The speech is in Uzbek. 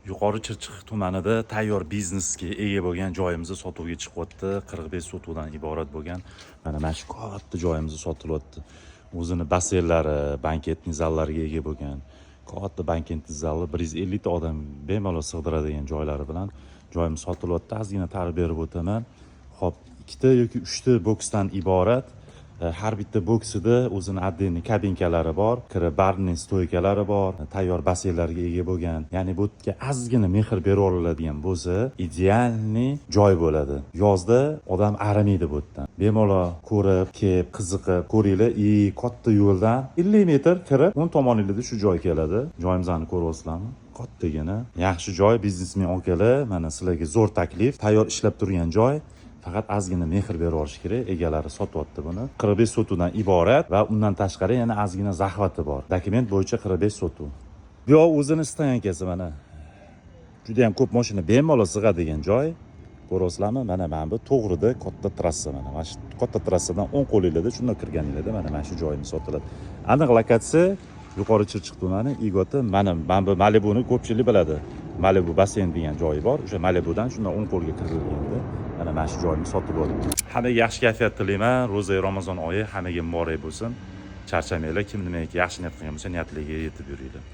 Yuqori Chirchiq tumanida tayyor biznesga ega bo'lgan joyimizni sotuvga chiqyapti. 45 sotuvdan iborat bo'lgan mana shu katta joyimizni sotilyapti. O'zini basseynlari, banketli zallarga ega bo'lgan katta banketli zali 150 ta odam bemalol sig'diradigan joylari bilan joyimiz sotilyapti. Ozgina ta'rif berib o'taman. Xo'p, 2 ta yoki 3 ta boksdan iborat. Har bitta boksida o'zini отдельный kabinkalari bor, kirib barning stoykalari bor, tayyor basseynlarga ega bo'lgan. Ya'ni bu yerga ozgina mehr berib oladigan bo'lsa, idealniy joy bo'ladi. Yozda odam arimaydi bu yerdan. Bemalol ko'rib, kelib, qiziqib, ko'ringlar, katta yo'ldan 50 metr kirib, o'ng tomoningizda shu joy keladi. Joyimizni ko'ryapsizlarmi? Kattagina, yaxshi joy, biznesmen akalar, mana sizlarga zo'r taklif, tayyor ishlab turgan joy. Faqat ozgina mehr berib olish kerak. Egalari sotyapti buni. 45 sotuvdan iborat va undan tashqari yana ozgina zahvati bor. Dokument bo'yicha 45 sotuv. Bu yoq o'zini stoyankasi mana. Juda ham ko'p mashina bemalol sig'adigan joy. Ko'ryapsizlarmi? Mana bu to'g'rida katta trassa mana. Mana shu katta trassadan o'ng qo'lingizda shunday kirganingizda mana shu joyimiz sotiladi. Aniq lokatsiya Yuqori Chirchiq tumani Igoti. Mana bu Malibuni ko'pchilik biladi. Malibu basseyn degan joyi bor. O'sha Malibudan shunday o'ng qo'lga kirilganda mana shu joyimiz sotib oldik. Hammaga yaxshi kayfiyat tilayman. Ro'za Ramazon oyi hammaga muborak bo'lsin. Charchamanglar, kim nimaga yaxshi niyat qilgan bo'lsa, niyatligiga yetib yuringlar.